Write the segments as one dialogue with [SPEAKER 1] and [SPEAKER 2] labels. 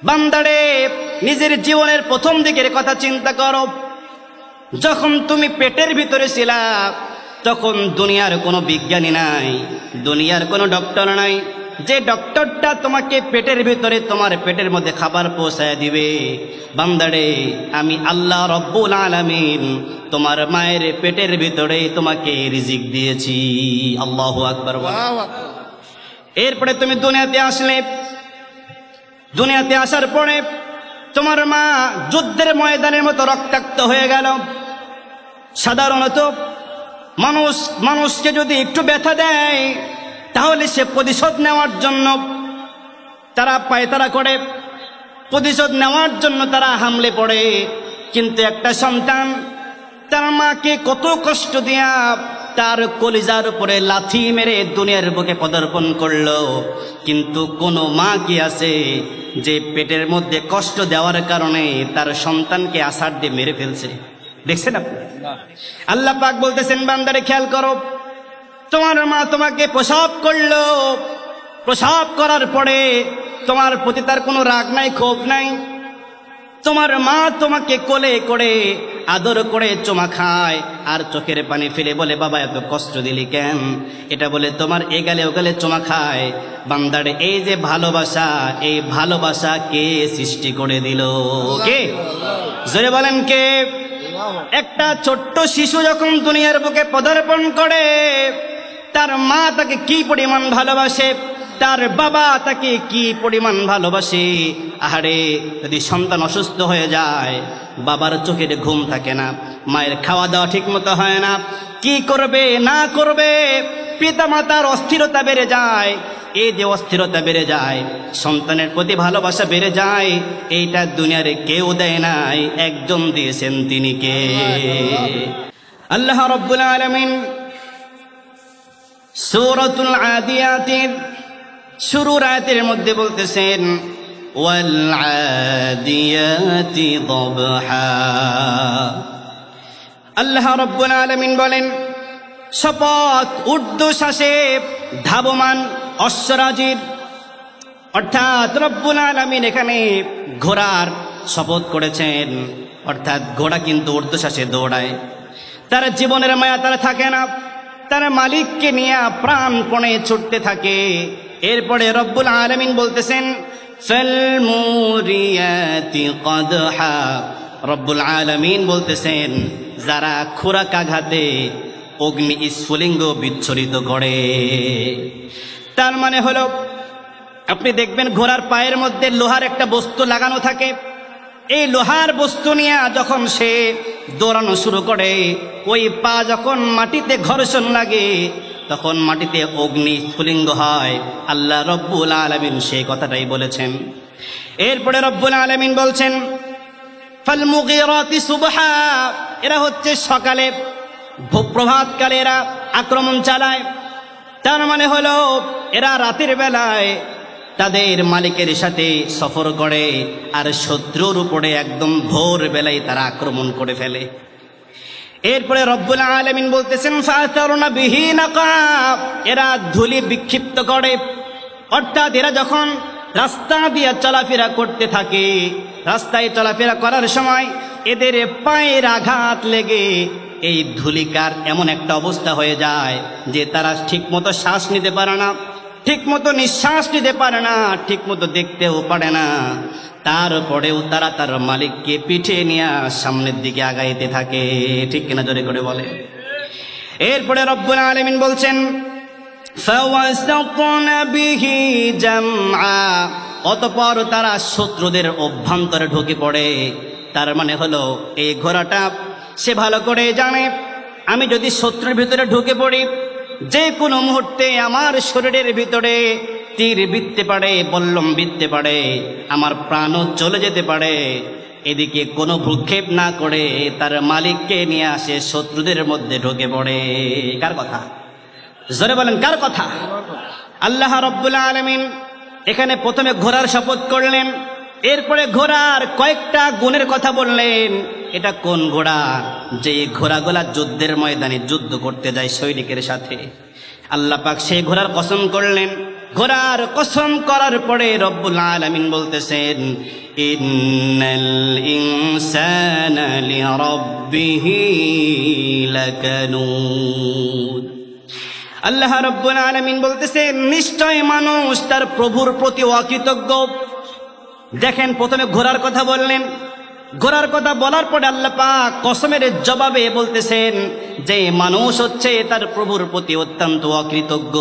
[SPEAKER 1] বান্দারে, নিজের জীবনের প্রথম দিকের কথা চিন্তা করো। যখন তুমি পেটের ভিতরে ছিলা তখন দুনিয়ার কোনো বিজ্ঞানী নাই, দুনিয়ার কোনো ডক্টর নাই যে ডক্টরটা তোমাকে পেটের ভিতরে তোমার পেটের মধ্যে খাবার পৌঁছায় দিবে। বান্দারে, আমি আল্লাহ রব্বুল আলামিন তোমার মায়ের পেটের ভিতরে তোমাকে রিজিক দিয়েছি। আল্লাহু আকবার। এরপরে তুমি দুনিয়াতে আসলে, দুনিয়াতে আসার পরে তোমার মা যুদ্ধের ময়দানের মতো রক্তাক্ত হয়ে গেল। সাধারণত মানুষকে যদি একটু ব্যথা দেয় তাহলে সে প্রতিশোধ নেওয়ার জন্য তারা পায়তারা করে, প্রতিশোধ নেওয়ার জন্য তারা হামলে পড়ে। কিন্তু একটা সন্তান তার মাকে কত কষ্ট দিয়া তার কলিজার উপরে লাথি মেরে দুনিয়ার বুকে পদার্পণ করলো, কিন্তু কোন মা কি আছে যে পেটের মধ্যে কষ্ট দেওয়ার কারণে তার সন্তানকে আছাড় দিয়ে মেরে ফেলছে? দেখছেন আপনি? আল্লাহ পাক বলতেছেন, বান্দারে খেয়াল করো, তোমার মা তোমাকে প্রসব করলো, প্রসব করার পরে তোমার প্রতি তার কোনো রাগ নাই, ক্ষোভ নাই। তোমার মা তোমাকে কোলে করে আদর করে চুমা খায় আর চোখের পানি ফেলে বলে, বাবা এত কষ্ট দিলি কেন? এটা বলে তোমার এগালে ওগালে চুমা খায়। বান্দারে, এই যে ভালোবাসা, এই ভালোবাসা কে সৃষ্টি করে দিল? কে? জোরে বলেন কে? একটা ছোট্ট শিশু যখন দুনিয়ার বুকে পদার্পণ করে তার মা তাকে কি পরিমাণ ভালোবাসে, তার বাবা তাকে কি পরিমাণ ভালোবাসে। আহারে, যদি সন্তান অসুস্থ হয়ে যায়, বাবার চোখের ঘুম থাকে না, মায়ের খাওয়া দাওয়া ঠিক মতো হয় না, কি করবে না করবে, পিতা মাতার অস্থিরতা বেড়ে যায়। এই যে অস্থিরতা বেড়ে যায়, সন্তানের প্রতি ভালোবাসা বেড়ে যায়, এইটা দুনিয়ারে কেউ দেয় নাই, একজন দিয়েছেন, তিনি কে? আল্লাহ রাব্বুল আলামিন সূরাতুল আদিয়াতের শুরুর আয়াতের মধ্যে বলতেছেন, ওয়াল আদিয়াতি দবহা। আল্লাহ রাব্বুল আলামিন বলেন, শপথ ঊর্ধ্বশ্বাসে ধাবমান অশ্বরাজির। অর্থাৎ রব্বুল আলামিন এখানে ঘোড়ার শপথ করেছেন, অর্থাৎ ঘোড়া কিন্তু ঊর্ধ্বশ্বাসে দৌড়ায়, তার জীবনের মায়া তারা থাকে না, তার মালিককে নিয়ে প্রাণপণে ছুটতে থাকে। এরপরে রব্বুল আলামিন বলতেছেন, ফাল মুরিয়াতি কদহা। রব্বুল আলামিন বলতেছেন, যারা খোরাকাঘাতে অগ্নি স্ফুলিঙ্গ বিচ্ছুরিত করে। তার মানে হলো, আপনি দেখবেন ঘোড়ার পায়ের মধ্যে লোহার একটা বস্তু লাগানো থাকে, এই লোহার বস্তু নিয়ে যখন সে দৌড়ানো শুরু করে, ওই পা যখন মাটিতে ঘর্ষণ লাগে তখন মাটিতে অগ্নি স্ফুলিঙ্গ হয়। আল্লাহ রব্বুল আলামিন সেই কথাটাই বলেছেন। এরপরে রব্বুল আলামিন বলছেন, ফাল মুগীরাতি সুবহা। এরা হচ্ছে সকালে, প্রভাতকালে এরা আক্রমণ চালায়। তার মানে হলো, এরা রাতের বেলায় তাদের মালিকের সাথে সফর করে আর শত্রুর উপরে একদম ভোর বেলায় তারা আক্রমণ করে ফেলে। এরপরে রব্বুল আলামিন বলতেছেন, ফাতারনা বিহি নাকা। এরা ধুলি বিক্ষিপ্ত করে, অর্থাৎ এরা যখন রাস্তা দিয়ে চলাফেরা করতে থাকে, রাস্তায় চলাফেরা করার সময় এদের পায়ের আঘাত লেগে এই ধুলিকার এমন একটা অবস্থা হয়ে যায় যে তারা ঠিক মতো শ্বাস নিতে পারে না, ঠিক মতো নিঃশ্বাস নিতে পারে না, ঠিক মতো দেখতেও পারে না। তারপরেও তারা তার মালিককে পিঠে নিয়ে সামনের দিকে আগাইতে থাকে। ঠিক কিনা? জোরে করে বলে। এরপরে রব্বুল আলামিন বলছেন, ফাওয়াসাতনা বিহি জামআ। অতঃপর তারা শত্রুদের অভ্যন্তরে ঢুকে পড়ে। তার মানে হলো, এই ঘোড়াটা সে ভালো করে জানে, আমি যদি শত্রুর ভিতরে ঢুকে পড়ি, যে কোনো মুহূর্তে আমার শরীরের ভিতরে তীর বিঁধতে পারে, বল্লম বিঁধতে পারে, আমার প্রাণও চলে যেতে পারে। এদিকে কোনো ভ্রুক্ষেপ না করে তার মালিককে নিয়ে আসে শত্রুদের মধ্যে ঢুকে পড়ে। কার কথা? জোরে বলেন, কার কথা? আল্লাহ রাব্বুল আলামিন এখানে প্রথমে ঘোড়ার শপথ করলেন, এরপরে ঘোড়ার কয়েকটা গুণের কথা বললেন। এটা কোন ঘোড়া? যে ঘোড়াগুলা যুদ্ধের ময়দানে যুদ্ধ করতে যায় সৈনিকের সাথে। আল্লাহ পাক সেই ঘোড়ার কসম করলেন ঘোড়ার কসম করার পরে রব্বুল আলামিন বলতেছেন, ইন্নাল ইনসানা লিরাব্বিহি লাকানুদ। আল্লাহ রাব্বুল আলামিন বলতেছেন, নিশ্চয় মানুষ তার প্রভুর প্রতি অকৃতজ্ঞ। দেখেন, প্রথমে ঘোড়ার কথা বললেন, ঘোড়ার কথা বলার পরে আল্লাহ পাক কসমের জবাবে বলতেছেন যে মানুষ হচ্ছে তার প্রভুর প্রতি অত্যন্ত অকৃতজ্ঞ।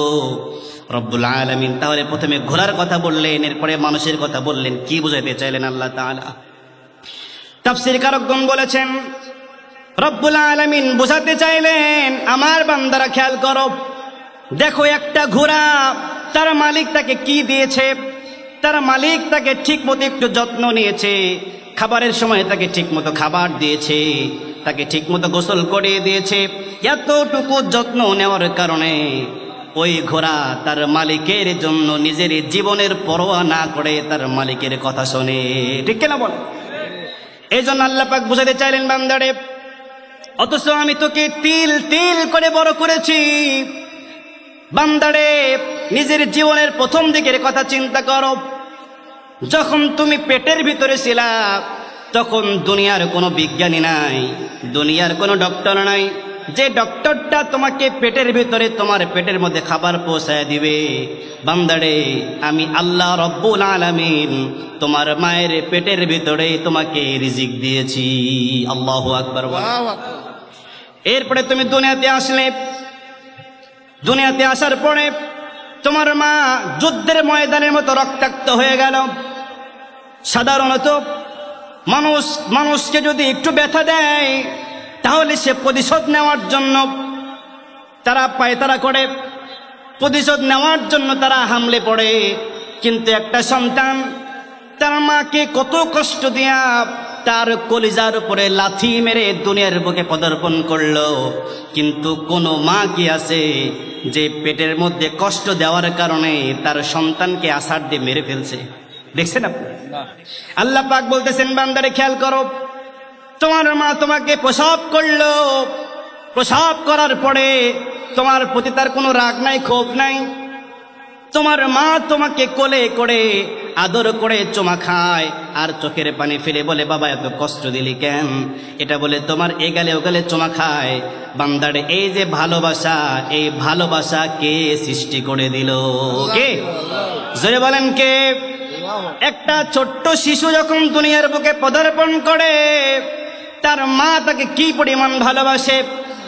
[SPEAKER 1] রব্বুল আলামিন তাহলে প্রথমে ঘোড়ার কথা বললেন, এরপরে মানুষের কথা বললেন। কি বুঝাইতে চাইলেন আল্লাহ তাআলা? তাফসীর কারকগণ বলেছেন, রব্বুল আলামিন বুঝাতে চাইলেন, আমার বান্দারা খেয়াল করো, দেখো একটা ঘোড়া, তার মালিক তাকে কি দিয়েছে? তার মালিক তাকে ঠিক মতো একটু যত্ন নিয়েছে, খাবারের সময় তাকে ঠিক মতো খাবার দিয়েছে, তাকে ঠিক মতো গোসল করিয়ে দিয়েছে। এতটুকু যত্ন নেওয়ার কারণে ওই ঘোড়া তার মালিকের জন্য নিজের জীবনের পরোয়া না করে তার মালিকের কথা শোনে। ঠিক কিনা বল? এই জন্য আল্লাহ পাক বুঝাতে চাইলেন, বান্দারে, অথচ আমি তোকে তিল তিল করে বড় করেছি। বান্দারে, নিজের জীবনের প্রথম দিকের কথা চিন্তা করো। যখন তুমি পেটের ভিতরে ছিলা, তখন দুনিয়ার কোনো বিজ্ঞানী নাই, দুনিয়ার কোনো ডক্টর নাই, যে ডক্টরটা তোমাকে পেটের ভিতরে তোমার পেটের মধ্যে খাবার পৌঁছায় দিবে। বান্দারে, আমি আল্লাহ রব্বুল আলামিন তোমার মায়ের পেটের ভিতরে তোমাকে রিজিক দিয়েছি। আল্লাহু আকবার। এরপরে তুমি দুনিয়াতে আসলে, দুনিয়াতে আসার পরে তোমার মা যুদ্ধের ময়দানের মতো রক্তাক্ত হয়ে গেল। সাধারণত মানুষকে যদি একটু ব্যথা দেয়, তাহলে সে প্রতিশোধ নেওয়ার জন্য তারা পায়তারা করে, প্রতিশোধ নেওয়ার জন্য তারা হামলে পড়ে। কিন্তু একটা সন্তান তার মাকে কত কষ্ট দিয়া তার কলিজার উপরে লাথি মেরে দুনিয়ার বুকে পদার্পণ করলো, কিন্তু কোন মা কি আছে যে পেটের মধ্যে কষ্ট দেওয়ার কারণে তার সন্তানকে আছাড় দিয়ে মেরে ফেলছে? দেখছেন আপনি? আল্লাহ পাক বলতেছেন, বান্দারে খেয়াল করো, তোমার মা তোমাকে প্রসব করলো, প্রসব করার পরে তোমার প্রতি তার কোনো রাগ নাই, ক্ষোভ নাই। তোমার মা তোমাকে কোলে করে আদর করে চুমা খায়, আর চোখের পানি ফেলে বলে, বাবা এত কষ্ট দিলি কেন? এটা বলে তোমার এগালে ওগালে চুমা খায়। বান্দারে, এই যে ভালোবাসা, এই ভালোবাসা কে সৃষ্টি করে দিল? কে? জোরে বলেন কে? একটা ছোট্ট শিশু যখন দুনিয়ার বুকে পদার্পণ করে, তার মা তাকে কি পরিমাণ ভালোবাসে,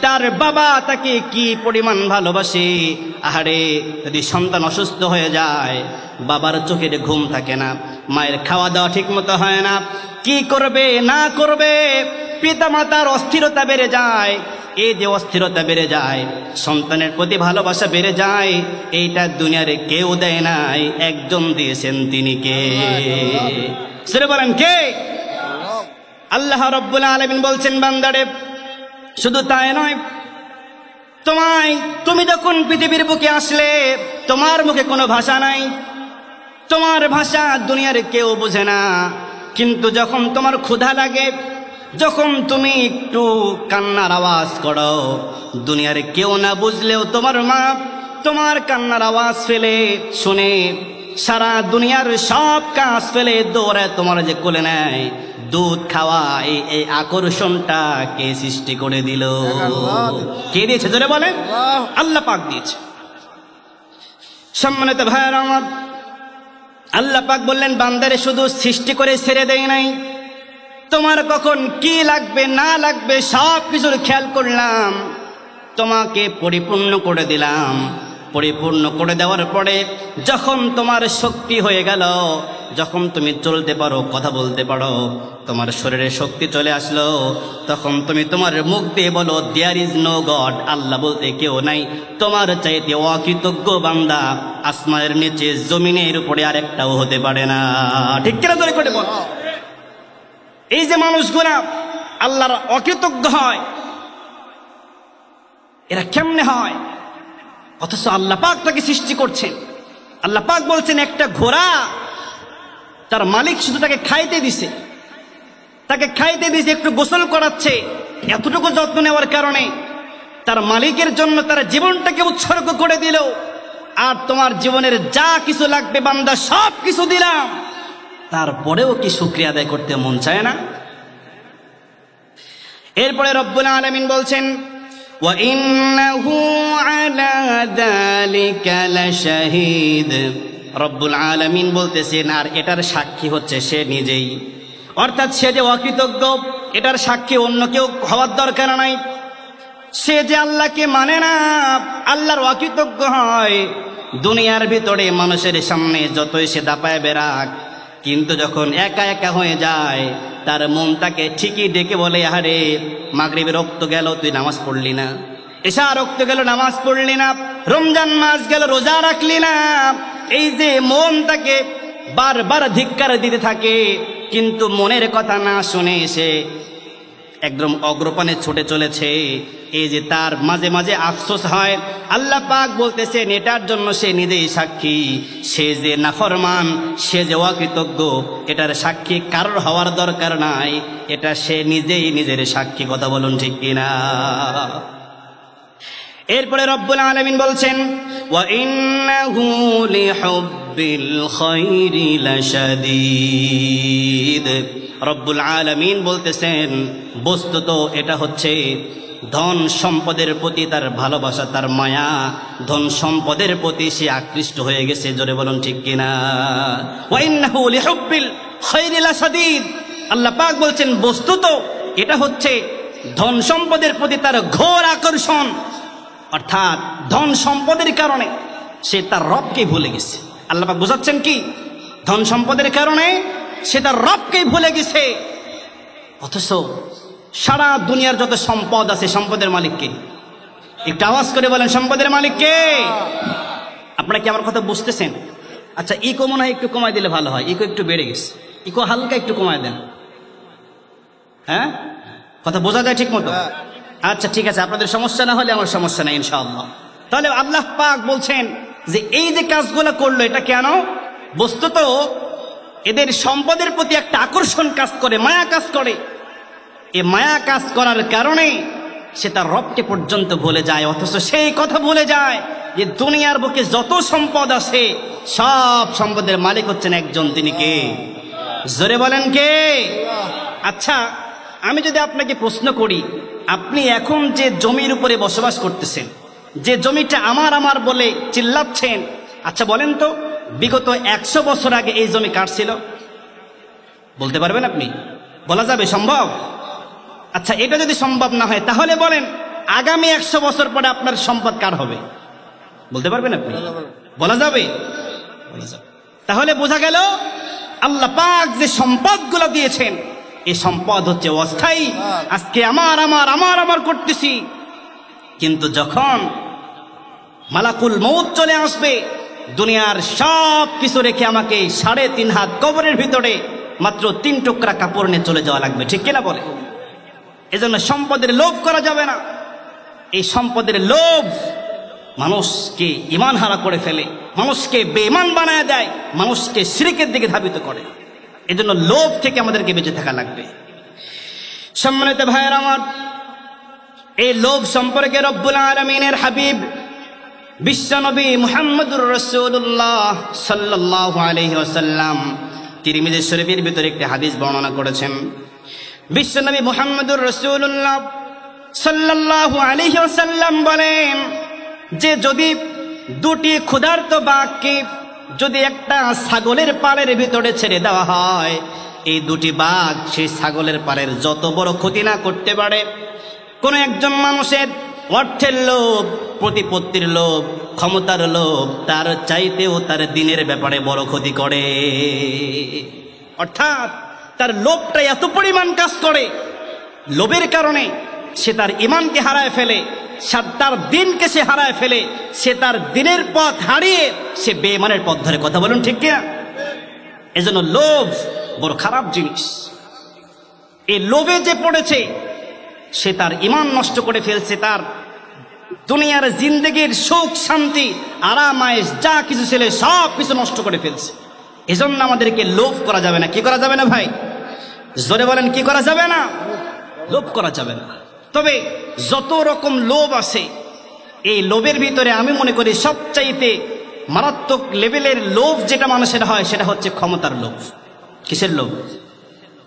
[SPEAKER 1] তার বাবা তাকে কি পরিমাণ ভালোবাসে। আহারে, যদি সন্তান অসুস্থ হয়ে যায়, বাবার চোখের ঘুম থাকে না, মায়ের খাওয়া দাওয়া ঠিক মতো হয় না, কি করবে না করবে, পিতা মাতার অস্থিরতা বেড়ে যায়। এই যে অস্থিরতা বেড়ে যায়, সন্তানের প্রতি ভালোবাসা বেড়ে যায়, এইটা দুনিয়ারে কেউ দেয় নাই, একজন দিয়েছেন, তিনি কে? সেটা বলেন কে? আল্লাহ রব্বুল আলামিন বলছেন, বান্দারে, শুধু তাই নয়, তুমি যখন পৃথিবীর বুকে আসলে, তোমার মুখে কোনো ভাষা নাই, তোমার ভাষা দুনিয়ার কেউ বোঝে না। কিন্তু যখন তোমার ক্ষুধা লাগে, যখন তুমি একটু কান্নার আওয়াজ করো, দুনিয়ার কেউ না বুঝলেও তোমার মা তোমার কান্নার আওয়াজ ফেলে শুনে সারা দুনিয়ার সব কাজ ফেলে দৌড়ায় তোমার যে কোলে নেয়। দুধ খাওয়া, এই আকর্ষণটা কে সৃষ্টি করে দিল? কে দিয়েছে? জোরে বলেন। আল্লাহ পাক দিয়েছে। সম্মানিত ভাইয়েরা আমার, আল্লাহ পাক বললেন, বান্দারে শুধু সৃষ্টি করে ছেড়ে দেয় নাই, তোমার কখন কি লাগবে না লাগবে সব কিছুর খেয়াল করলাম, তোমাকে পরিপূর্ণ করে দিলাম। পরিপূর্ণ করে দেওয়ার পরে যখন তোমার শক্তি হয়ে গেল, যখন তুমি চলতে পারো, কথা বলতে পারো, তোমার শরীরে শক্তি চলে আসলো, তখন তুমি তোমার মুখ দিয়ে বলো, দেয়ার ইজ নো গড, আল্লাহ বলতে কেউ নাই। তোমার চাইতে অকৃতজ্ঞ বান্দা আসমানের নিচে জমিনের উপরে আরেকটাও হতে পারে না। ঠিক কিনা? ধরে করে বল। এই যে মানুষগুলা আল্লাহর অকৃতজ্ঞ হয়, এরা কেমনে হয়? অথচ আল্লাহ পাক তাকে সৃষ্টি করছেন। আল্লাহ পাক বলছেন, একটা ঘোড়া, তার মালিক শুধু তাকে খাইতে দিছে, একটু গোসল করাচ্ছে। এতটুকু যত্ন নেওয়ার কারণে তার মালিকের জন্য তার জীবনটাকে উৎসর্গ করে দিল। আর তোমার জীবনের যা কিছু লাগবে বান্দা সব কিছু দিলাম, তারপরেও কি শুকরিয়া আদায় করতে মন চায় না? এরপরে রব্বুল আলামিন বলছেন ওয়া ইন্নাহু আলা যালিকা লাশাহিদ। রব্বুল আলামিন বলতেছেন আর এটার সাক্ষী হচ্ছে সে নিজেই, অর্থাৎ সে যে অকৃতজ্ঞ এটার সাক্ষী অন্য কেউ হওয়ার দরকার নাই। সে যে আল্লাহকে মানে না, আল্লাহর অকৃতজ্ঞ হয়, দুনিয়ার ভিতরে মানুষের সামনে যতই সে দাপায় বেরাক, কিন্তু যখন একা একা হয়ে যায় তার মন তাকে ঠিকই ডেকে বলে, আরে মাগরিবের রক্ত গেল তুই নামাজ পড়লি না, এশা রক্ত গেল নামাজ পড়লি না, রমজান মাস গেল রোজা রাখলি না। এই যে মন তাকে বারবার ধিক্কার দিতে থাকে, কিন্তু মনের কথা না শুনে সে একদম অগ্রপানে ছুটে চলেছে। এই যে তার মাঝে মাঝে আফসোস হয়, আল্লাহ পাক বলতেছেন এটার জন্য সে নিজেই সাক্ষী। সে যে নাফরমান, সে যে অকৃতজ্ঞ, এটার সাক্ষী কারোর হওয়ার দরকার নাই, এটা সে নিজেই নিজের সাক্ষী। কথা বলুন ঠিক কিনা? এরপরে রব্বুল আলামিন বলছেন ওয়া ইন্নাহু লিহুব্বিল খায়রি লাশাদীদ। রব্বুল আলামিন বলতেছেন বস্তুত এটা হচ্ছে ধন সম্পদের প্রতি তার ভালোবাসা, তার মায়া, ধন সম্পদের প্রতি সে আকৃষ্ট হয়ে গেছে। জোরে বলুন ঠিক কিনা? ওয়া ইন্নাহু লিহুব্বিল খায়রি লাশাদীদ। আল্লাহ পাক বলছেন বস্তুত এটা হচ্ছে ধন সম্পদের প্রতি তার ঘোর আকর্ষণ, অর্থাৎ ধন সম্পদের কারণে সে তার রবকে ভুলে গেছে। আল্লাহ পাক বোঝাচ্ছেন কি, ধন সম্পদের কারণে সে তার রবকে ভুলে গেছে। অথচ সারা দুনিয়ার যত সম্পদ আছে, সম্পদের মালিককে একটু আওয়াজ করে বলেন, সম্পদের মালিককে। আপনারা কি আমার কথা বুঝতেছেন? আচ্ছা, ইকো মনে হয় একটু কমায় দিলে ভালো হয়, ইকো একটু বেড়ে গেছে, ইকো হালকা একটু কমায় দেন। হ্যাঁ, কথা বোঝা যায় ঠিক মতো? আচ্ছা ঠিক আছে, আপনাদের সমস্যা না হলে আমার সমস্যা নেই ইনশাআল্লাহ। তাহলে আল্লাহ পাক বলছেন যে এই যে কাজগুলো করলো এটা কেন? বস্তুত এদের সম্পদের প্রতি একটা আকর্ষণ কাজ করে, মায়া কাজ করে। এই মায়া কাজ করার কারণে সে তার রবকে পর্যন্ত ভুলে যায়। অথচ সেই কথা ভুলে যায় যে দুনিয়ার বুকে যত সম্পদ আছে সব সম্পদের মালিক হচ্ছেন একজন, তিনি কে? জোরে বলেন কে? আচ্ছা, আমি যদি আপনাকে প্রশ্ন করি, আপনি এখন যে জমির উপরে বসবাস করতেছেন, যে জমিটা আমার আমার বলে চিল্লাচ্ছেন, আচ্ছা বলেন তো বিগত 100 বছর আগে এই জমি কার ছিল? বলতে পারবেন আপনি? বলা যাবে? সম্ভব? আচ্ছা, এটা যদি সম্ভব না হয় তাহলে বলেন আগামী 100 বছর পরে আপনার সম্পদ কার হবে? বলতে পারবেন আপনি? বলা যাবে? তাহলে বোঝা গেল আল্লাহ পাক যে সম্পদগুলো দিয়েছেন এই সম্পদ হচ্ছে অস্থায়ী। আজকে আমার আমার আমার আমার করতেছি, কিন্তু যখন মালাকুল মউত চলে আসবে, দুনিয়ার সব কিছু রেখে আমাকে 3.5 হাত কবরের ভিতরে মাত্র 3 টুকরা কাপড় নিয়ে চলে যাওয়া লাগবে। ঠিক কিনা বলে? এজন্য সম্পদের লোভ করা যাবে না। এই সম্পদের লোভ মানুষকে ঈমান হারা করে ফেলে, মানুষকে বেঈমান বানায় দেয়, মানুষকে শিরকের দিকে ধাবিত করে। এজন্য লোভ থেকে আমাদেরকে বেঁচে থাকা লাগবে। সম্মানিত ভাইয়ের আমার, এই লোভ সম্পর্কে রব্বুল আলামিনের হাবিব বিশ্বনবী মুহাম্মদুর রাসূলুল্লাহ সাল্লাল্লাহু আলাইহি ওয়াসাল্লাম তিরমিজি শরীফের ভিতরে একটি হাদিস বর্ণনা করেছেন। বিশ্বনবী মুহাম্মদুর রাসূলুল্লাহ সাল্লাল্লাহু আলাইহি ওয়াসাল্লাম বলেন যে যদি 2টি ক্ষুধার্ত বাঘকে যদি একটা ছাগলের পালের ভিতরে ছেড়ে দেওয়া হয়, এই 2টি বাঘ সেই ছাগলের পালের যত বড় ক্ষতি না করতে পারে। কোন একজন মানুষের অর্থের লোভ, প্রতিপত্তির লোভ, ক্ষমতার লোভ তার চাইতেও তার দিনের ব্যাপারে বড় ক্ষতি করে। অর্থাৎ তার লোভটা এত পরিমাণ কাজ করে, লোভের কারণে সে তার ঈমানকে হারায় ফেলে, তার দিনকে সে হারায় ফেলে, সে তার দিনের পথ হারিয়ে সে বেঈমানের পথ ধরে। কথা বলুন ঠিক কিনা? এজন্য লোভ বড় খারাপ জিনিস। এই লোভে যে পড়েছে সে তার ঈমান নষ্ট করে ফেলছে, তার দুনিয়ার জিন্দেগির সুখ শান্তি আরাম আয়েশ যা কিছু ছিল সব কিছু নষ্ট করে ফেলছে। এজন্য আমাদেরকে লোভ করা যাবে না। কি করা যাবে না ভাই? জোরে বলেন, কি করা যাবে না? লোভ করা যাবে না। তবে যত রকম লোভ আছে, এই লোভের ভিতরে আমি মনে করি সবচাইতে মারাত্মক লেভেলের লোভ যেটা মানুষের হয় সেটা হচ্ছে ক্ষমতার লোভ। কিসের লোভ?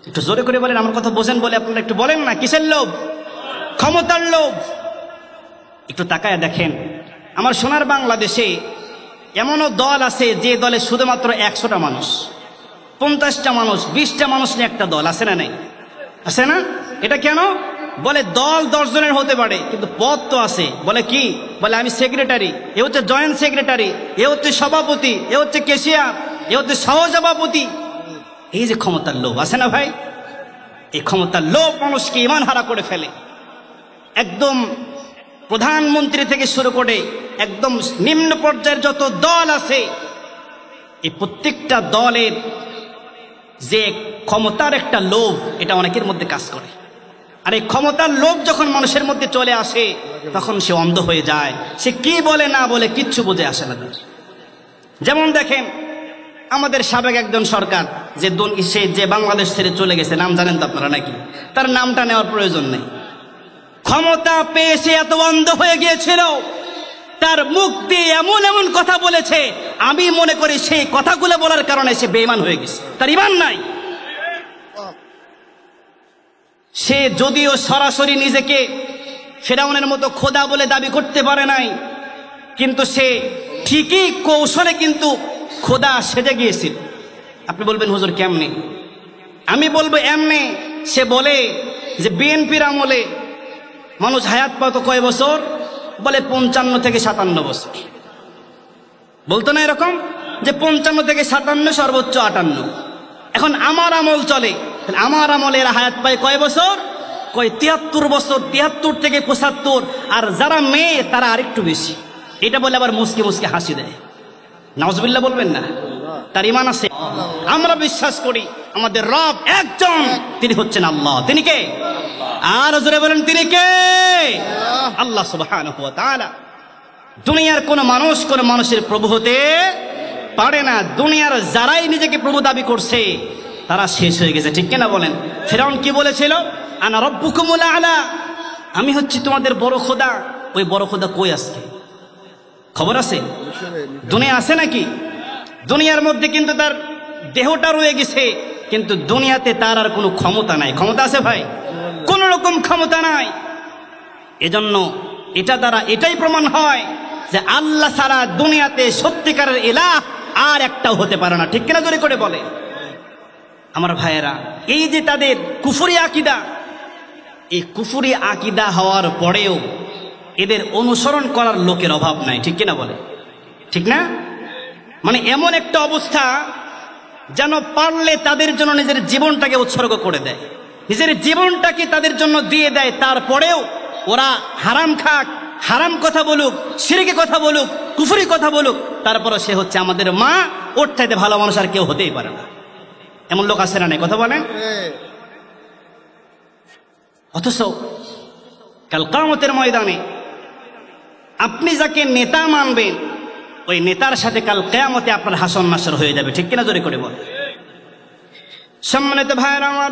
[SPEAKER 1] একটু জোরে করে বলেন, আমার কথা বোঝেন বলে আপনারা একটু বলেন না, কিসের লোভ? ক্ষমতার লোভ। একটু তাকায় দেখেন, আমার সোনার বাংলাদেশে এমনও দল আছে যে দলে শুধুমাত্র 100টা মানুষ, 50টা মানুষ, 20টা মানুষ নিয়ে একটা দল আছে না? নেই? আছে না? এটা কেন? বলে দল 10 জনের হতে পারে, কিন্তু পদ তো আছে। বলে কি? বলে আমি সেক্রেটারি, এ হচ্ছে জয়েন্ট সেক্রেটারি, এ হচ্ছে সভাপতি, এ হচ্ছে ক্যাশিয়ার, এ হচ্ছে সহসভাপতি। এই যে ক্ষমতার লোভ আছে না ভাই, এই ক্ষমতার লোভ মানুষকে ইমান হারা করে ফেলে। একদম প্রধানমন্ত্রী থেকে শুরু করে একদম নিম্ন পর্যায়ের যত দল আছে, এই প্রত্যেকটা দলের যে ক্ষমতার একটা লোভ, এটা অনেকের মধ্যে কাজ করে। আর এই ক্ষমতার লোভ যখন মানুষের মধ্যে চলে আসে তখন সে অন্ধ হয়ে যায়, সে কি বলে না বলে কিচ্ছু বুঝে আসে না। যেমন দেখেন, আমাদের সাবেক একজন সরকার যে বাংলাদেশ ছেড়ে চলে গেছে, নাম জানেন তো আপনারা নাকি? তার নামটা নেওয়ার প্রয়োজন নেই। ক্ষমতা পেয়ে সে এত অন্ধ হয়ে গিয়েছিল, তার মুখ দিয়ে এমন এমন কথা বলেছে, আমি মনে করি সেই কথাগুলো বলার কারণে সে বেঈমান হয়ে গেছে, তার ঈমান নাই। সে যদিও সরাসরি নিজেকে ফেরাউনের মতো খোদা বলে দাবি করতে পারে নাই, কিন্তু সে ঠিকই কৌশলে কিন্তু খোদা সেজে গিয়েছিল। আপনি বলবেন হুজুর কেমনে? আমি বলবো এমনে। সে বলে যে বিএনপির আমলে মানুষ হায়াত পাতো কয় বছর? বলে 55 থেকে 57 বছর। বলতো না এরকম যে 55 থেকে 57, সর্বোচ্চ 58। এখন আমার আমল চলে, আমার আমলে এরা হায়াত পায় কয় বছর? কয় 73 বছর, 73 থেকে 75। আর যারা মেয়ে তারা আরেকটু বেশি। এটা বলে আবার মুসকে মুসকে হাসি দেয়। নাউজুবিল্লাহ বলবেন না? তার ঈমান আছে। আমরা বিশ্বাস করি আমাদের রব একজন, তিনি হচ্ছেন আল্লাহ। তিনি কে? আর জোরে বলেন, তিনি কে? আল্লাহ সুবহানাহু ওয়া তাআলা। দুনিয়ার কোন মানুষ কোন মানুষের প্রভু হতে পারে না। দুনিয়ার যারাই নিজেকে প্রভু দাবি করছে তারা শেষ হয়ে গেছে, ঠিক কিনা বলেন? ফিরআউন কি বলেছিল? আনা রাব্বুকুমুল আ'লা, আমি হচ্ছি তোমাদের বড় খোদা। ওই বড় খোদা কই আজকে? খবর আছে? দুনিয়া আছে নাকি? দুনিয়ার মধ্যে কিন্তু তার দেহটা রয়ে গেছে, কিন্তু দুনিয়াতে তার আর কোনো ক্ষমতা নাই। ক্ষমতা আছে ভাই? কোন রকম ক্ষমতা নাই। এজন্য এটা দ্বারা এটাই প্রমাণ হয় যে আল্লাহ ছাড়া দুনিয়াতে সত্যিকারের ইলাহ আর একটাও হতে পারে না, ঠিক কিনা জোরে করে বলে? আমার ভাইয়েরা, এই যে তাদের কুফরি আকীদা, এই কুফরি আকীদা হওয়ার পরেও এদের অনুসরণ করার লোকের অভাব নাই, ঠিক কিনা বলে? ঠিক না? মানে এমন একটা অবস্থা যেন পারলে তাদের জন্য নিজের জীবনটাকে উৎসর্গ করে দেয়, নিজের জীবনটাকে তাদের জন্য দিয়ে দেয়। তারপরেও ওরা হারাম খাক, হারাম কথা বলুক, শিরকে কথা বলুক, কুফরি কথা বলুক, তারপরে সে হচ্ছে আমাদের মা, ওর চাইতে ভালো মানুষ আর কেউ হতেই পারে না। এমন লোক আছে না? নাই? কথা বলেন। অথচ কাল কিয়ামতের ময়দানে আপনি যাকে নেতা মানবেন, ওই নেতার সাথে কাল কিয়ামতে আপনার হাসন নাসর হয়ে যাবে, ঠিক কিনা জোরে করে বল? সম্মানিত ভাইয়েরা আমার,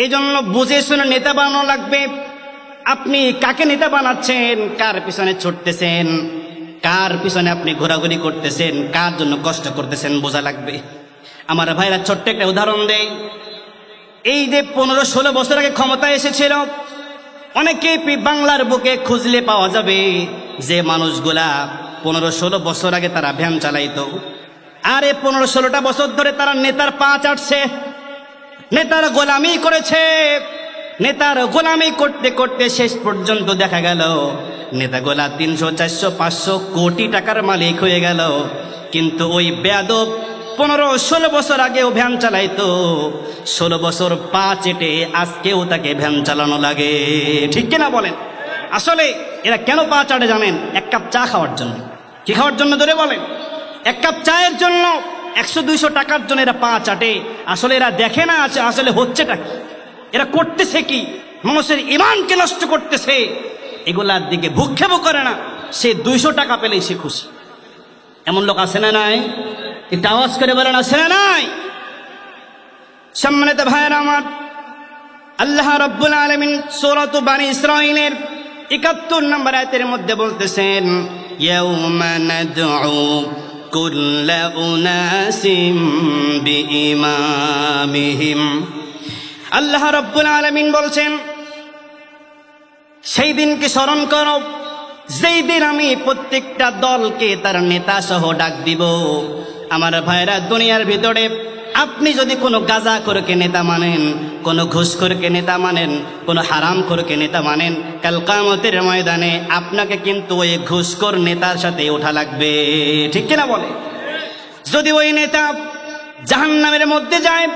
[SPEAKER 1] এই জন্য বুঝে শুনে নেতা বানানো লাগবে। আপনি কাকে নেতা বানাচ্ছেন, কার পিছনে ছুটতেছেন, কার পিছনে আপনি ঘোরাঘুরি করতেছেন, কার জন্য কষ্ট করতেছেন বোঝা লাগবে। আমার ভাইরা, ছোট্ট একটা উদাহরণ দেই। এই যে 15-16 বছর আগে ক্ষমতায় এসেছিল, অনেকেই বাংলার বুকে খুঁজলে পাওয়া যাবে যে মানুষগুলা 15-16 বছর আগে তারা ভ্যান চালাইতো। আর এই 15-16টা বছর ধরে তারা নেতার পা চাটছে, নেতার গোলামি করেছে। নেতার গোলামি করতে করতে শেষ পর্যন্ত দেখা গেল নেতাগুলা 300, 400, 500 কোটি টাকার মালিক হয়ে গেল। কিন্তু ওই বেয়াদব 15-16 বছর আগেও ভ্যান চালাইতো, 16 বছর পা চেটে আজকেও তাকে ভ্যান চালানো লাগে, ঠিক কিনা বলেন? আসলে এরা কেন পা চাটে জানেন? 1 কাপ চা খাওয়ার জন্য। কি খাওয়ার জন্য ধরে বলেন? 1 কাপ চায়ের জন্য 100-200 টাকার জন্য এরা পা চাটে। আসলে এরা দেখে না আসলে হচ্ছেটা কি, এরা করতেছে কি, মানুষের ঈমানকে নষ্ট করতেছে, এগুলার দিকে ভূক্ষেপও করে না। সে 200 টাকা পেলেই সে খুশি। এমন লোক আছে না নাই? একটু আওয়াজ করে বলেন, আছে না নাই? সম্মানিত ভাইয়েরা আমার, আল্লাহ রাব্বুল আলামিন সূরা বানী ইসরাঈলের 71 নম্বর আয়াতের মধ্যে বলতেছেন, ইয়াউমা নাদউ কুল্লা উনাসিম বিইমামিহিম। আল্লাহ রাব্বুল আলামিন বলছেন, সেই দিনকে স্মরণ করো যেই দিন আমি প্রত্যেকটা দলকে তার নেতা সহ ডাক দিব। আমার ভাইরা, দুনিয়ার ভিতরে আপনি যদি কোনো গাঁজাখোরকে নেতা মানেন, কোনো ঘুষখোরকে নেতা মানেন, কোনো হারামখোরকে নেতা মানেন, কাল কিয়ামতের ময়দানে আপনাকে কিন্তু ওই ঘুষখোর নেতার সাথে ওঠা লাগবে, ঠিক কিনা বলে? যদি ওই নেতা জাহান্নামের মধ্যে যায়,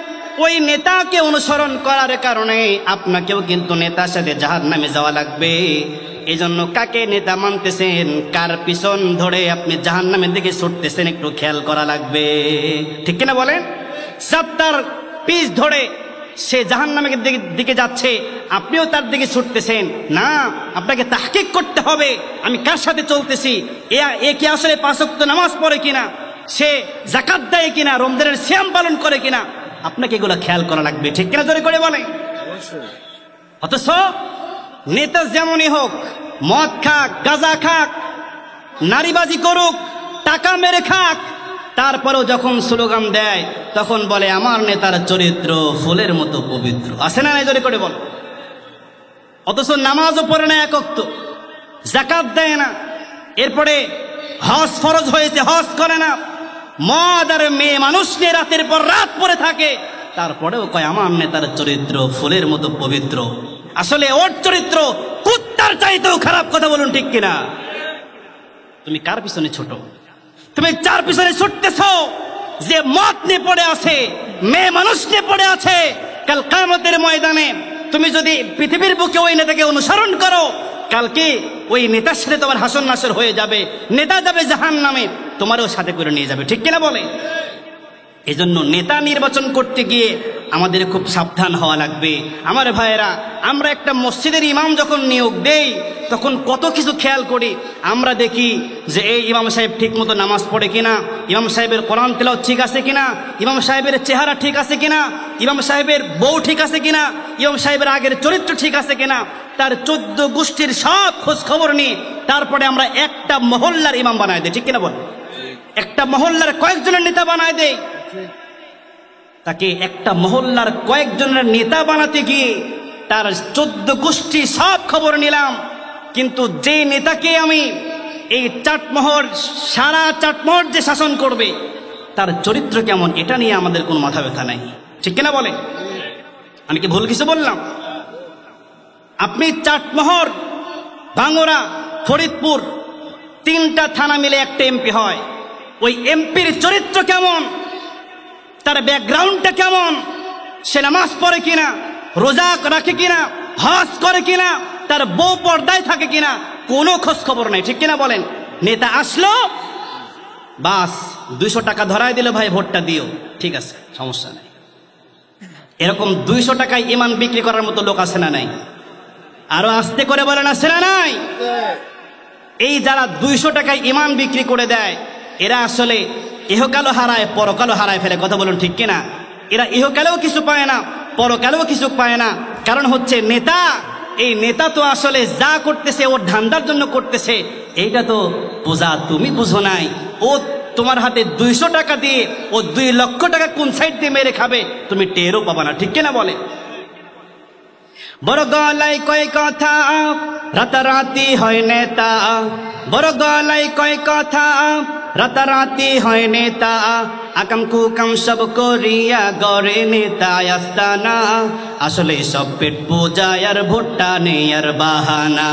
[SPEAKER 1] ওই নেতাকে অনুসরণ করার কারণে আপনাকেও কিন্তু নেতার সাথে জাহান্নামে যাওয়া লাগবে। এই জন্য কাকে নেতা মানতেছেন, কার পিছন ধরে আপনি জাহান্নামের দিকে ছুটতেছেন, একটু খেয়াল করা লাগবে, ঠিক কিনা বলেন? তার পিছ ধরে সে জাহান্নামের দিকে যাচ্ছে, আপনিও তার দিকে ছুটতেছেন না। আপনাকে তাহকিক করতে হবে, আমি কার সাথে চলতেছি, এ কি আসলে 5 ওয়াক্ত নামাজ পড়ে কিনা, সে যাকাত দেয় কিনা, রমজানের সিয়াম পালন করে কিনা, আপনাকে এগুলো খেয়াল করা লাগবে, ঠিক কিনা জোরে করে বলে? অথচ নেতা যেমনই হোক, মদ খাক, গাঁজা খাক, নারীবাজি করুক, টাকা মেরে খাক, তারপরেও যখন স্লোগান দেয় তখন বলে আমার নেতার চরিত্র ফুলের মতো পবিত্র। আছে না নাই জোরে করে বল? অথচ নামাজও পড়ে না 1 ওয়াক্ত, যাকাত দেয় না, এরপরে হজ ফরজ হয়েছে হজ করে না, মদ আর মেয়ে মানুষ নিয়ে রাতের পর রাত পড়ে থাকে, তারপরেও কয় আমার নেতার চরিত্র ফুলের মতো পবিত্র। আসলে ওর চরিত্র কুত্তার চাইতেও খারাপ, কথা বলুন ঠিক কিনা? তুমি কার পিছনে ছোট? তুমি যার পিছনে ছুটতেছ, যে মদ নিয়ে পড়ে আছে, মেয়ে মানুষ নিয়ে পড়ে আছে, কাল কিয়ামতের ময়দানে তুমি যদি পৃথিবীর বুকে ওই নেতাকে অনুসরণ করো, কালকে ওই নেতার সাথে তোমার হাসর নাসর হয়ে যাবে, নেতা যাবে জাহান্নামে, তোমারও সাথে করে নিয়ে যাবে, ঠিক কিনা বলে? এই জন্য নেতা নির্বাচন করতে গিয়ে আমাদের খুব সাবধান হওয়া লাগবে। আমার ভাইয়েরা, আমরা একটা মসজিদের ইমাম যখন নিয়োগ দেই তখন কত কিছু খেয়াল করি। আমরা দেখি যে এই ইমাম সাহেব ঠিক মতো নামাজ পড়ে কিনা, ইমাম সাহেবের কোরআন তেলাওয়াত ঠিক আছে কিনা, ইমাম সাহেবের চেহারা ঠিক আছে কিনা, ইমাম সাহেবের বউ ঠিক আছে কিনা, ইমাম সাহেবের আগের চরিত্র ঠিক আছে কিনা, তার 14 গোষ্ঠীর সব খোঁজ খবর নিয়ে তারপরে আমরা একটা মহল্লার ইমাম বানায় দেই, ঠিক কিনা বল? একটা মহল্লার কয়েকজনের নেতা বানায় দেই। তাকে একটা মহল্লার কয়েকজনের নেতা বানাতে গিয়ে তার 14 গোষ্ঠী সব খবর নিলাম, কিন্তু যে নেতাকে আমি এই চাটমোহর, সারা চাটমোহর যে শাসন করবে তার চরিত্র কেমন, এটা নিয়ে আমাদের কোনো মাথা ব্যথা নাই, ঠিক কিনা বলে? আমি কি ভুল কিছু বললাম? আপনি চাটমোহর, ভাঙ্গুরা, ফরিদপুর 3টা থানা মিলে একটা এমপি হয়, ওই এমপির চরিত্র কেমন, তার ব্যাকগ্রাউন্ডটা কেমন, সে নামাজ পড়ে কিনা, রোজা রাখে কিনা, হজ করে কিনা, তার বউ পর্দায় থাকে কিনা, কোনো খোঁজ খবর নাই, ঠিক কিনা বলেন? নেতা আসলো, বাস 200 টাকা ধরায় দিল, ভাই ভোটটা দিও, ঠিক আছে, সমস্যা নাই। এরকম 200 টাকায় ইমান বিক্রি করার মতো লোক আছে না নাই? আরো আস্তে করে বলেন, আছে না নাই? এই যারা 200 টাকায় ইমান বিক্রি করে দেয়, এরা আসলে ইহকালও হারায়, পরকালও হারায় ফেলে, কথা বলুন ঠিক কিনা? এরা ইহকালেও কিছু পায় না, পরকালেও কিছু পায় না। কারণ হচ্ছে নেতা, এই নেতা তো আসলে যা করতেছে ওর ধান্দার জন্য করতেছে, এইটা তো বোঝা তুমি বুঝো নাই। ও তোমার হাতে 200 টাকা দিয়ে ও 2 লক্ষ টাকা কোন সাইড দিয়ে মেরে খাবে তুমি টেরও পাবা না, ঠিক কিনা বলে? বড় গলায় কয় কথা, রাতারাতি হয় নেতা, বড় গলায় কয় কথা, রাতারাতি হয় নেতা, আকাম কুকাম সব করিয়া গড়ে নেতা আস্তানা, আসলে সব পেট পূজায় আর ভুট্টা নেই আর বাহানা,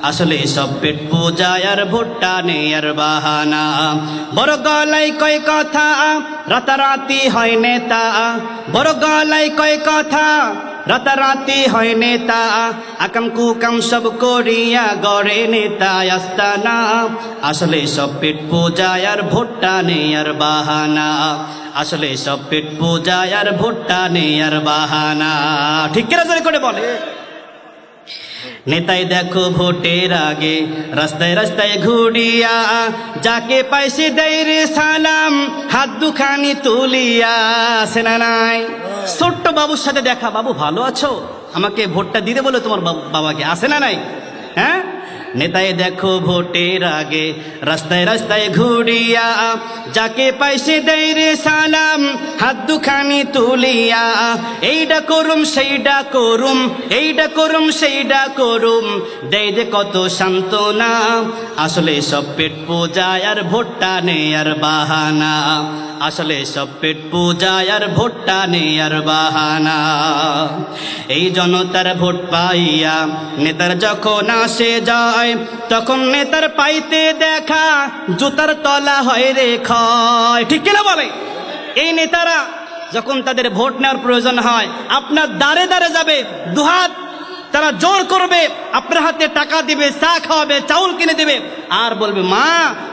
[SPEAKER 1] আসলে সব পেট পূজায় আর ভুট্টা নেই আর বাহানা। বড় গলায় কয় কথা, রাতারাতি হয় নেতা, বড় গলায় কয় কথা, রাতারাতি হয় নেতা, আকাম কুকাম সব করিয়া গড়ে নেতা আস্তানা, আসলে সব পেট পূজায় আর ভুট্টা নেই আর বাহানা, আসলে সব পেট পূজায় আর ভুট্টা নেই আর বাহানা, ঠিক কিনা জোরে করে বলে? নেতাই দেখো ভোটের আগে রাস্তায় রাস্তায় ঘুরিয়া, যাকে পাইছে দেয় রে সালাম হাত দুখানি তুলিয়া, আছে না নাই? ছোট্ট বাবুর সাথে দেখা, বাবু ভালো আছো, আমাকে ভোটটা দিতে বলে তোমার বাবাকে, আছে না নাই? হ্যাঁ, নেতায় দেখো ভোটের আগে রাস্তায় রাস্তায় ঘুরিয়া, যাকে পাইছে দেয় রে সালাম হাত দুখানি তুলিয়া। এইটা করুম সেইটা করুম, এইটা করুম সেইটা করুম, দেয় দে কত সান্ত্বনা। আসলে সব পেট পূজায় আর ভোটটা নেই আর বাহানা, আসলে সব পেট পূজায় আর ভোটটা নেই আর বাহানা। এই জনতার ভোট পাইয়া নেতার যখন আসে যায়, তখন নেতার পাইতে দেখা জুতার তলা হয় রে ক্ষয়। ঠিক কিনা বলে? এই নেতারা যখন তাদের ভোট নেওয়ার প্রয়োজন হয়, আপনার দ্বারে দ্বারে যাবে, দুহাত তারা জোর করবে, আপনার হাতে টাকা দিবে, চা খাওয়াবে, চাউল কিনে দিবে, আর বলবে মা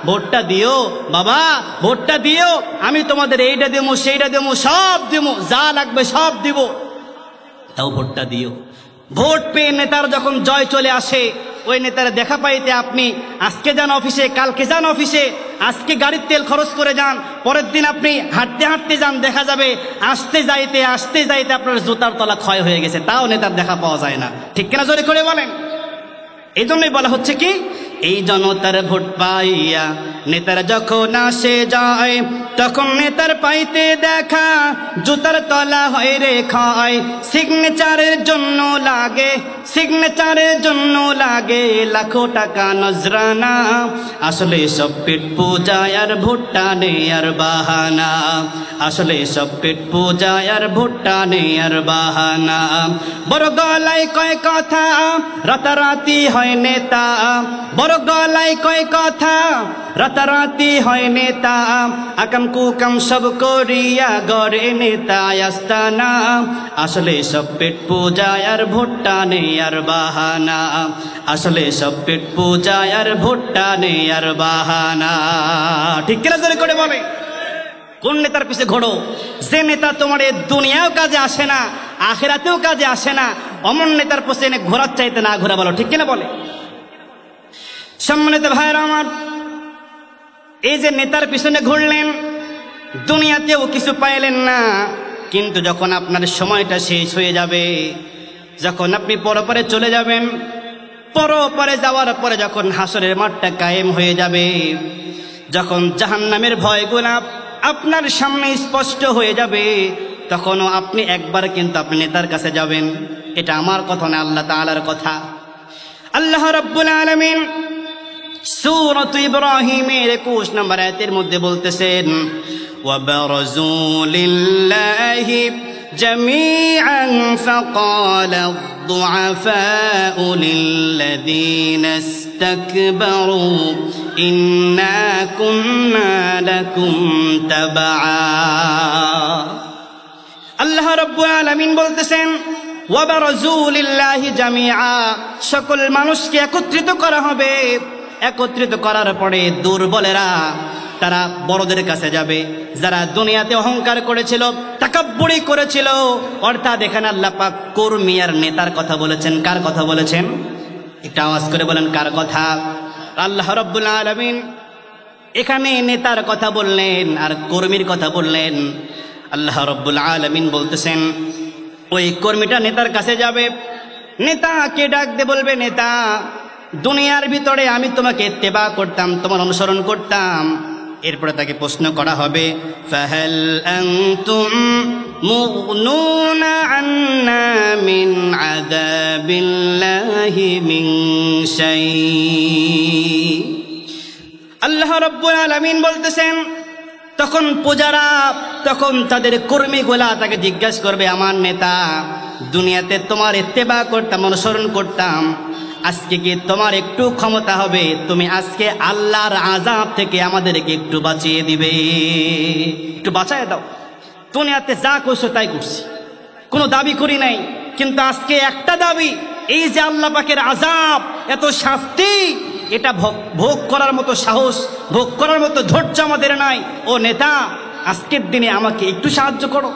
[SPEAKER 1] ভোটটা দিও, বাবা ভোটটা দিও, আমি তোমাদের এইটা দেবো সেইটা দেবো, সব দেবো, যা লাগবে সব দিব, তাও ভোটটা দিও। ভোট পেয়ে নেতার যখন জয় চলে আসে, ওই নেতারা দেখা পাইতে আপনি আজকে যান অফিসে, কালকে যান অফিসে, আজকে গাড়ির তেল খরচ করে যান, পরের দিন আপনি হাঁটতে হাঁটতে যান, দেখা যাবে আসতে যাইতে আপনার জুতার তলা ক্ষয় হয়ে গেছে, তাও নেতার দেখা পাওয়া যায় না। ঠিক কিনা জোরে করে বলেন? এই জন্যই বলা হচ্ছে কি, এই জনতার ভোট পাইয়া নেতার যখন আসে যায়, তখন নেতার পাইতে দেখা জুতার তলা হয় রে ক্ষয়। সিগনেচারের জন্য লাগে, সিগনেচারের জন্য লাগে লাখো টাকা নজরানা। আসলে সব পেট পূজায় আর ভোটটা নেই আর বাহানা, আসলে সব পেট পূজায় আর ভোটটা নেই আর বাহানা। বড় গলায় কয় কথা রাতারাতি হয় নেতা, বড় গলায় কয় কথা রাতারাতি হয় নেতা। আকাম কুকাম সব করিয়া গড়ে নেতা আস্তানা। আসলে সব পেট পূজায় আর ভোটটা নেই আর বাহানা, আসলে সব পেট পূজায় আর ভোটটা নেই আর বাহানা। ঠিক কিনা জোরে করে বলে? কোন নেতার পিছে ঘোড়ো? যে নেতা তোমার এই দুনিয়াও কাজে আসে না, আখিরাতেও কাজে আসে না, অমন নেতার পিছনে ঘোরার চাইতে না ঘোরা বলো। ঠিক কিনা বলে? সম্মানিত ভাইরা আমার, এই যে নেতার পিছনে ঘুরলেন, দুনিয়াতেও কিছু পাইলেন না, কিন্তু যখন আপনার সময়টা শেষ হয়ে যাবে, যখন আপনি পরপরে চলে যাবেন, পরপরে যাওয়ার পরে যখন হাসরের মাঠটা কায়েম হয়ে যাবে, যখন জাহান্নামের ভয়গুলা আপনার সামনে স্পষ্ট হয়ে যাবে, তখনও আপনি একবার কিন্তু আপনি নেতার কাছে যাবেন। এটা আমার কথা না, আল্লাহ তাআলার কথা। আল্লাহ রাব্বুল আলামিন সূরাত ইব্রাহিমের 21 নম্বর আয়াতের মধ্যে বলতেছেন, ওয়াবারাজু লিল্লাহি জামিআন ফাকালা الضعفاء للذين استكبروا إنا كنا لكم تبعا। আল্লাহ রাব্বুল আলামিন বলতেছেন, ওয়াবারাজু লিল্লাহি জামিআ, সকল মানুষকে একত্রিত করা হবে। একত্রিত করার পরে দুর্বলেরা তারা বড়দের কাছে যাবে, যারা দুনিয়াতে অহংকার করেছিল, তাকাব্বুরি করেছিল। অর্থাৎ এখানে আল্লাহ পাক কর্মী আর নেতার কথা বলেছেন। কার কথা বলেছেন? একটা আওয়াজ করে বলেন, কার কথা? আল্লাহ রাব্বুল আলামিন এখানে নেতার কথা বললেন আর কর্মীর কথা বললেন। আল্লাহ রাব্বুল আলামিন বলতেছেন, ওই কর্মীটা নেতার কাছে যাবে, নেতাকে ডাক দিয়ে বলবে, নেতা দুনিয়ার ভিতরে আমি তোমাকে ইত্তেবা করতাম, তোমার অনুসরণ করতাম। এরপরে তাকে প্রশ্ন করা হবে, ফাহাল আনতুম মুগনুনা আন্না মিন আযাবিল্লাহি মিন শাই। আল্লাহ রাব্বুল আলামিন বলতেছেন, তখন পূজারা, তখন তাদের কর্মীগুলা তাকে জিজ্ঞাসা করবে, আমার নেতা দুনিয়াতে তোমার ইত্তেবা করতাম, অনুসরণ করতাম, আজকে কি তোমার একটু ক্ষমতা হবে? তুমি আজকে আল্লাহর আযাব থেকে আমাদেরকে একটু বাঁচিয়ে দিবে? একটু বাঁচায় দাও। দুনিয়াতে যা করছো তাই করছি, কোনো দাবি করি নাই, কিন্তু আজকে একটা দাবি, এই যে আল্লাহ পাকের আযাব, এত শাস্তি, এটা ভোগ করার মতো সাহস, ভোগ করার মতো ধৈর্য আমাদের নাই। ও নেতা, আজকের দিনে আমাকে একটু সাহায্য করো।